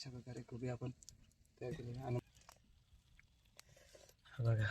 अशा प्रकारे कोबी आपण तयार केली आणि बघा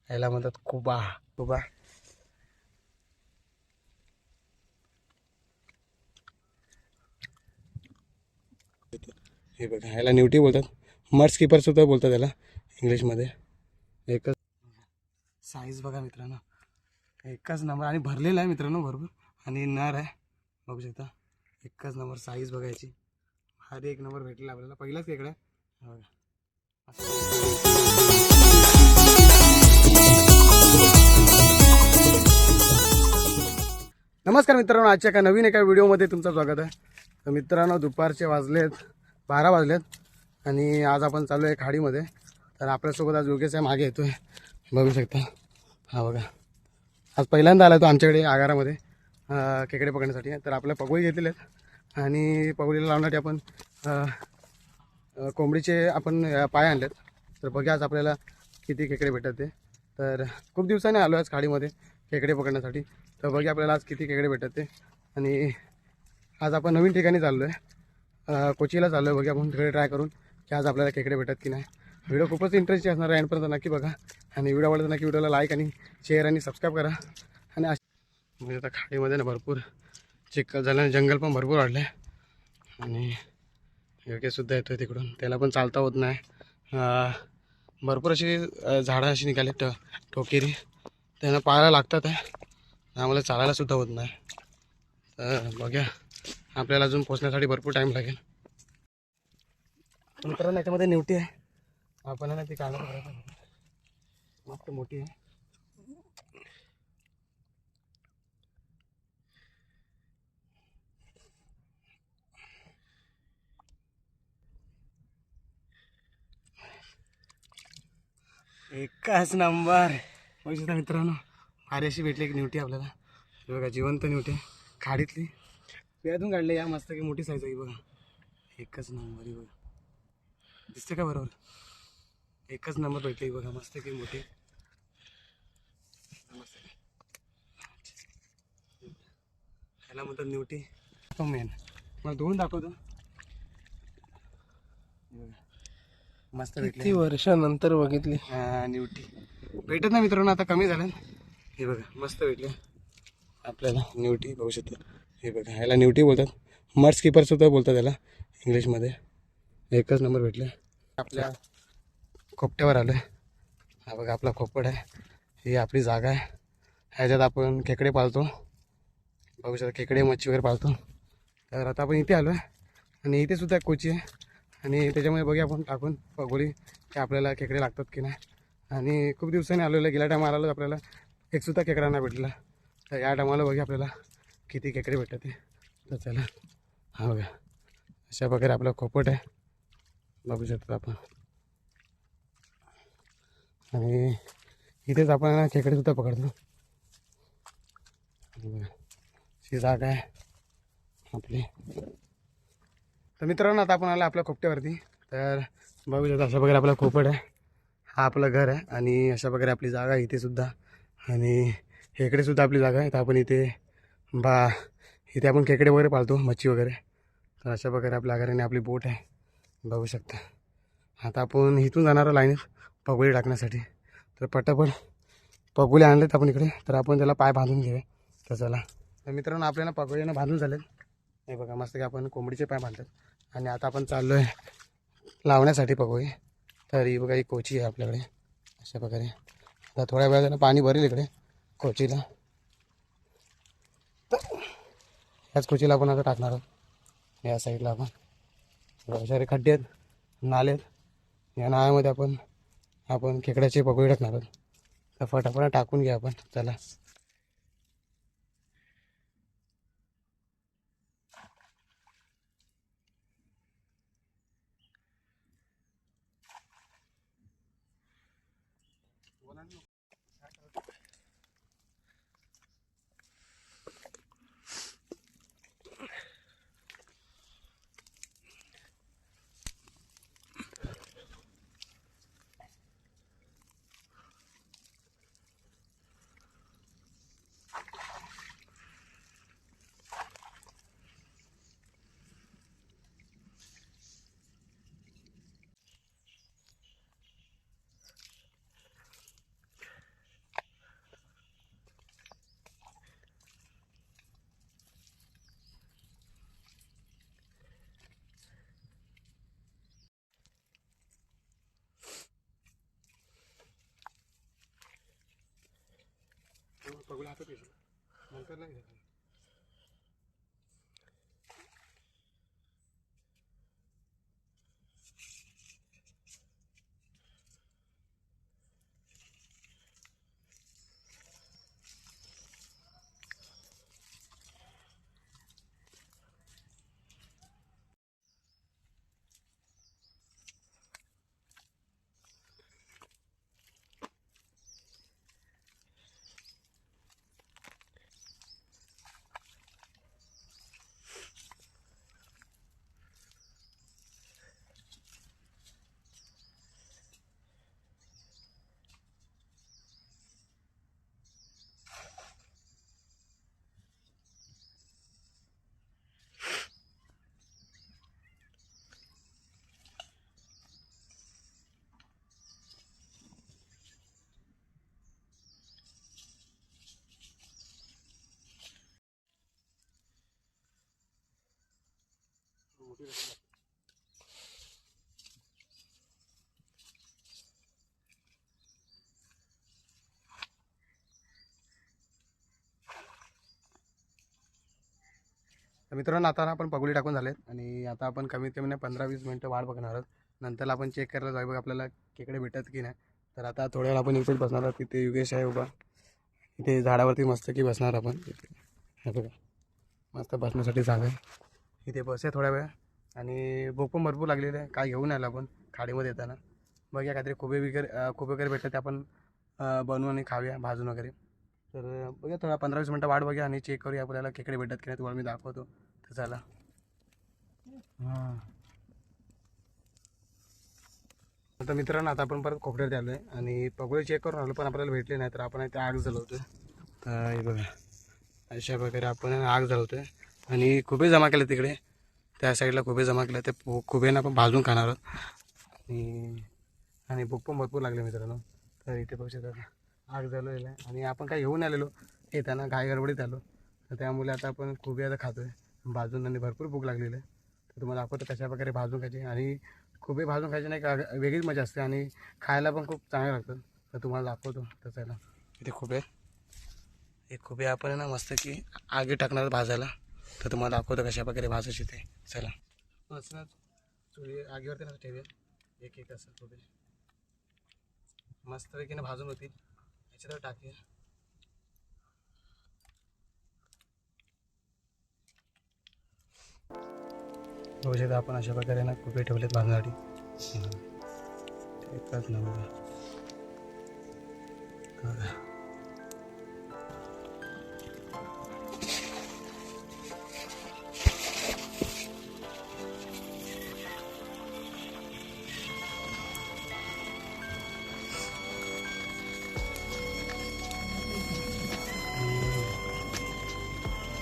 याला म्हणतात कोबा. कोबा हे बघा ह्याला न्यूटी बोलतात, मड स्किपर सुद्धा बोलतात त्याला इंग्लिशमध्ये. एकच साईज बघा मित्रांनो, एकच नंबर आणि भरलेला आहे मित्रांनो भरपूर आणि नर आहे बघू शकता. एकच नंबर साईज बघायची, हर एक नंबर भेटलेला आपल्याला. पहिलाच खेकडा आहे बघा. नमस्कार मित्रांनो, आजच्या एका नवीन एका व्हिडिओमध्ये तुमचं स्वागत आहे. तर मित्रांनो दुपारचे वाजलेत 12 वाजलेत आणि आज आपण चालू आहे खाडीमध्ये. तर आपल्यासोबत आज योगेश आहे, मागे येतोय बघू शकता. हा बघा आज पहिल्यांदा आला तो आमच्याकडे आगारामध्ये खेकडे पकडण्यासाठी. तर आपल्या पगोळी घेतलेले आहेत आणि पगोळीला लावण्यासाठी आपण कोंबडीचे आपण पाय आणलेत. तर बघा आज आपल्याला किती खेकडे भेटतात ते. तर खूप दिवसांनी आलो आज खाडीमध्ये खेकडे पकडण्यासाठी. तर बघा आपल्याला आज किती खेकडे भेटतात ते. आणि आज आपण नवीन ठिकाणी चाललो आहे, कोचीला चाललो आहे. बघा आपण तिकडे ट्राय करून की आज आपल्याला खेकडे भेटतात की नाही. व्हिडिओ खूपच इंटरेस्टिंग असणार आहे, एंडपर्यंत नक्की बघा. आणि व्हिडिओ आवडला तर नक्की व्हिडिओला लाईक आणि शेअर आणि सबस्क्राईब करा. आणि म्हणजे आता खाडीमध्ये ना भरपूर चिखल झाल्याने जंगल पण भरपूर वाढलं आहे आणि योगेशसुद्धा येतो आहे तिकडून, त्याला पण चालता होत नाही. भरपूर अशी झाडं अशी निघाली ठोकेरी, त्यांना पाहायला लागतात आहे, आम्हाला चालायला सुद्धा होत नाही. तर बघा आपल्याला अजून पोचण्यासाठी भरपूर टाईम लागेल. मित्रांनो याच्यामध्ये न्यूटी आहे, आपण ना ती काढून करायचं, मस्त मोठी आहे. एकच नंबर बघू शकता मित्रांनो, भारी अशी भेटली एक न्यूटी आपल्याला. बघा जिवंत न्यूटी खाडीतली, पियातून काढले या, मस्त की मोठी साईज आहे बघा. एकच नंबर ही बघा, दिसते का बरोबर, एकच नंबर भेटली बघा, मस्त की मोठी. ह्याला म्हणतात न्यूटी. तो मेन मला धुवून दाखवतो, मस्त भेटली. किती वर्षानंतर बघितली न्यूटी. भेटत ना मित्रांनो, आता कमी झालं. हे बघा मस्त भेटले आपल्याला न्यूटी बघू शकता. हे बघा ह्याला न्यूटी बोलतात, मड स्किपर सुद्धा बोलतात त्याला इंग्लिशमध्ये. एकच नंबर भेटले. आपल्या खोपट्यावर आलो आहे. हा बघा आपला खोपट आहे, ही आपली जागा आहे. ह्याच्यात आपण खेकडे पाळतो बघू शकता, खेकडे मच्छी वगैरे पाळतो. तर आता आपण इथे आलो आहे आणि इथे सुद्धा कोची आहे आणि त्याच्यामुळे बघा आपण टाकून पगोळी की आपल्याला खेकडे लागतात की नाही. आणि खूप दिवसांनी आलेलं, गेल्या टायमाला आलो आपल्याला एकसुद्धा खेकडा नाही भेटला. तर या टायमाला बघा आपल्याला किती खेकडे भेटतात ते. तर चला हा बघा अशा प्रकारे आपलं खोपट आहे बघू शकतो आपण. आणि इथेच आपण खेकडेसुद्धा पकडतो. ही जागा आहे आपली. तर मित्रांनो आता आपण आलो आपल्या खोपट्यावरती. तर बघू शकतो अशा प्रकारे आपला खोपट आहे, हा आपलं घर आहे आणि अशा प्रकारे आपली जागा आहे इथे सुद्धा. आणि खेकडे सुद्धा आपली जागा आहे. तर आपण इथे इथे आपण खेकडे वगैरे पाळतो, मच्छी वगैरे. तर अशा प्रकारे आपल्या घराने आपली बोट आहे बघू शकता. आता आपण इथून जाणार लाईनीत पगोळी टाकण्यासाठी. तर पटापट पगोळी आणलेत आपण इकडे, तर आपण त्याला पाय बांधून घेऊया. तर चला. तर मित्रांनो आपल्याला पगोळीनं बांधून झालेत. हे बघा मस्त की आपण कोंबडीचे पाय बांधतात आणि आता आपण चाललो आहे लावण्यासाठी पगोळी. तर ही बघा ही कोची आहे आपल्याकडे अशा प्रकारे. आता थोड्या वेळानं पाणी भरेल इकडे कोचीला. ह्याच कोचीला आपण आता टाकणार आहोत. या साईडला आपण अशा खड्डे आहेत, नाले आहेत, या नाळ्यामध्ये आपण खेकड्याची पगोळी टाकणार आहोत. तर फटाफट टाकून घ्या आपण. चला. पगुला हातात घेतलं नंतर नाही घेतलं. मोठी रचना. तर मित्रांनो आता आपण पगोली टाकून झालेत आणि आता आपण कमीत कमी 15-20 मिनटं वाट बघणार आहोत. नंतर आपण चेक करायला जाऊ बघ आपल्याला खेकडे भेटत की नाही. तर आता थोड्या वेळ आपण इथेच बसणार आहोत. तिथे युगेश आहे उभा, इथे झाडावरती मस्त की बसणार आपण. हे बघा मस्त बसण्यासाठी जागा आहे, इथे बस आहे थोड्या वेळ. आणि भूक पण भरपूर लागलेली आहे, काय घेऊन आलं आपण खाडीमध्ये येताना. बघ या काहीतरी खूप वगैरे भेटतात ते आपण बनवून आणि खाऊया भाजून वगैरे. तर बघूया थोडा 15-20 मिनटं वाट बघूया आणि चेक करूया आपल्याला खेकडे भेटतात की नाही, तुम्हाला मी दाखवतो. तर चला. हां आता मित्रांनो आता आपण परत कोकड्यात आलो आहे आणि पगोळे चेक करून आलो पण आपल्याला भेटले नाही. तर आपण इथे आग जळवतो. तर हे बघा अशा प्रकारे आपण आग जळवतो आहे आणि खुबे जमा केले तिकडे त्या साईडला. खुबे जमा केले ते खुबेनं आपण भाजून खाणार आहोत. आणि भूक पण भरपूर लागले मित्रांनो. तर इथे बघू शकता आग जळवलेलं आहे आणि आपण काय घेऊन आलेलो येताना घाई गडबडीत आलो. तर त्यामुळे आता आपण खुबे आता खातो आहे भाजून आणि भरपूर भूक लागलेली आहे. तर तुम्हाला दाखवतो कशा प्रकारे भाजून खायचे. आणि खुबे भाजून खायचे नाही का वेगळीच मजा असते आणि खायला पण खूप चांगलं लागतं. तर तुम्हाला दाखवतो. तर चला इथे खुबे, हे खुबे आपण ना मस्त की आगी टाकणार भाजायला. तर तुम्हाला दाखवतो कशा प्रकारे भाजायचे ते. चला मस्त ना चुली आगीवरती ना ठेवूया एक एक असं खुबे मस्तपैकी ना भाजून होतील. याच्यावर टाकूया. बघू शकता आपण अशा प्रकारे ना खुबे ठेवलेत भाजण्यासाठी. एकच नंबर.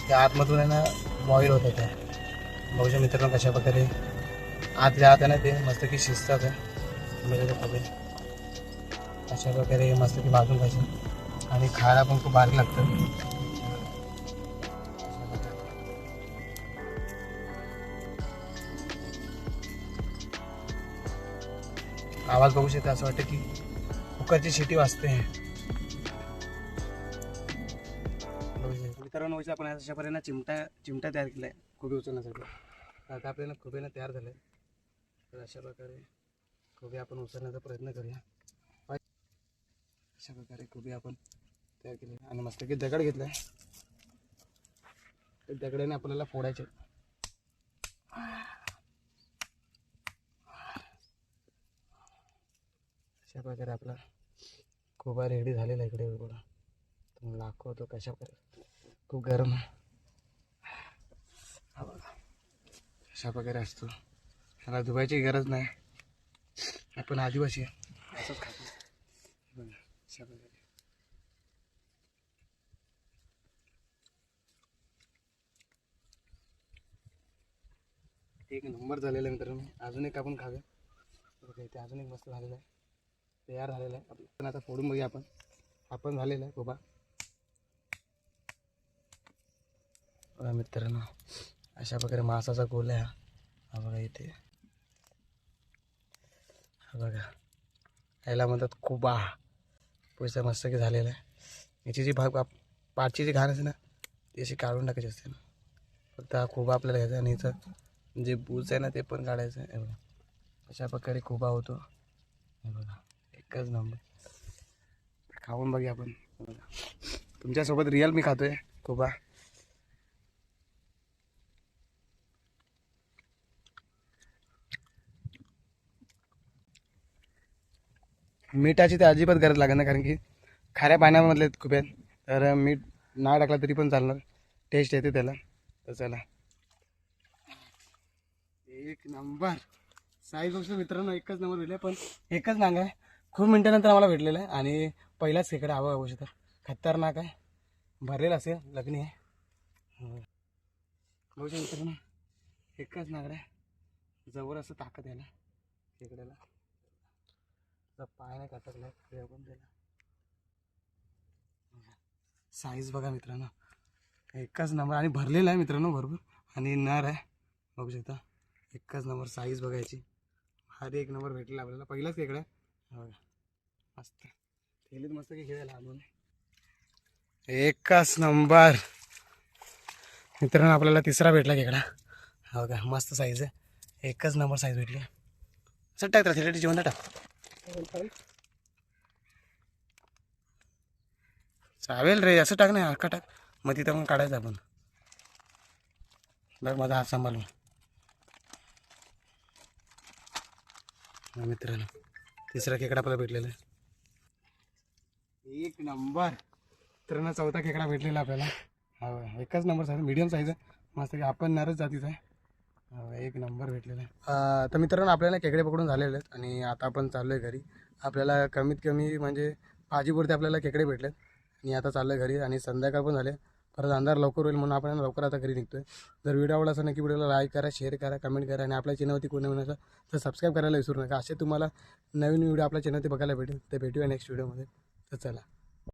त्या आतमधून आहे ना बॉईल होतं त्या. बघू शकता मित्रांनो कशा प्रकारे आतल्या आत आहे ना ते मस्त की शिजतात आहे. अशा प्रकारे मस्त की भाजून खायचे आणि खायला पण खूप भारी लागतं. आवाज बघू शकता असं वाटतं की कुकरची शिटी वाजते. मित्रांनो आपण अशा प्रकारे चिमटा तयार केला आहे खुबे उचलण्यासाठी. आता आपल्याला खुबे तयार झाले. तर अशा प्रकारे खुबे आपण उचलण्याचा प्रयत्न करूया. अशा प्रकारे खुबे आपण तयार केले आणि मस्त की दगड घेतला आहे. त्या दगडाने आपल्याला फोडायचे. अशा प्रकारे आपला खुबा रेडी झालेला इकडे बघा. तुम्हाला दाखवतो कशा प्रकारे. खूप गरम आहे. अशा प्रकारे असतो. ह्याला धुवायची गरज नाही, आपण आदिवासी आहे असंच खातो. बघा अशा प्रकारे एक नंबर झालेला आहे मित्रांनो. अजून एक आपण खावे. बघा इथे अजून एक मस्त झालेला आहे, तयार झालेला आहे आपलं. पण आता फोडून बघूया आपण झालेला आहे खुबा. बघा मित्रांनो अशा प्रकारे मासाचा गोल आहे हा बघा इथे. हा बघा याला म्हणतात खुबा. पुढचा मस्त की झालेला आहे. याची जी भाग पाठची जी घाण असते ना ती अशी काढून टाकायची असते ना. फक्त हा खोबा आपल्याला घ्यायचा आणि याचं जे बूज आहे ना ते पण काढायचं आहे. बघा अशा प्रकारे खोबा होतो. हे बघा एकच नंबर. खाऊन बघूया आपण. बघा तुमच्यासोबत रिअल मी खातोय खोबा. मिठाची तर अजिबात गरज लागत नाही कारण की खाऱ्या पाण्यामधले खूप आहेत. तर मीठ नाही टाकला तरी पण चालणार, टेस्ट येते त्याला. तर चला एक नंबर साईज बघतो मित्रांनो. एकच नंबर भेटले. पण एकच नांग आहे, खूप मिनटानंतर आम्हाला भेटलेलं आहे आणि पहिलाच खेकडा हवा बघू शकता. खतरनाक आहे, भरलेलं असेल लग्नी आहे. बघू शकता मित्रांनो एकच नांगडा आहे. जवळ असं ताकद यायला खेकड्याला. पाय नाही काटकला पण त्याला. साईज बघा मित्रांनो एकच नंबर आणि भरलेला आहे मित्रांनो भरपूर आणि नर आहे बघू शकता. एकच नंबर साईज बघायची. हर एक नंबर भेटलेला आपल्याला. पहिलाच खेकडा आहे बघा. मस्त थेलीत मस्त की खेळायला आणून. एकच नंबर मित्रांनो आपल्याला तिसरा भेटला खेकडा. हो का मस्त साईज आहे. एकच नंबर साईज भेटली. असं टाक तर थेलीटी जेवण टाक. चालेल रे असं टाक नाही हलका टाक. मग तिथं पण काढायचं आपण. बघ माझा हात सांभाळून. मित्रांनो तिसरा खेकडा आपल्याला भेटलेला आहे. एक नंबर मित्रांनो चौथा खेकडा भेटलेला आपल्याला. हो एकच नंबर साईज मीडियम साईज आहे मस्त की. आपण नरच जातीचा आहे. हो एक नंबर भेटलेला आहे. तर मित्रांनो आपल्याला खेकडे पकडून झालेले आहेत आणि आता आपण चाललो आहे घरी. आपल्याला कमीत कमी म्हणजे भाजीपुरते आपल्याला खेकडे भेटलेत आणि आता चाललो आहे घरी. आणि संध्याकाळ पण झाले, परत अंधार लवकर होईल म्हणून आपण लवकर आता घरी निघतोय. जर व्हिडिओ आवडला असेल नक्की व्हिडिओला लाईक करा, शेअर करा, कमेंट करा आणि आपल्या चॅनलवरती कोणी नवीन असेल तर सबस्क्राईब करायला विसरू नका. असे तुम्हाला नवीन व्हिडिओ आपल्या चॅनलवरती बघायला भेटेल. ते भेटूया नेक्स्ट व्हिडिओमध्ये. तर चला.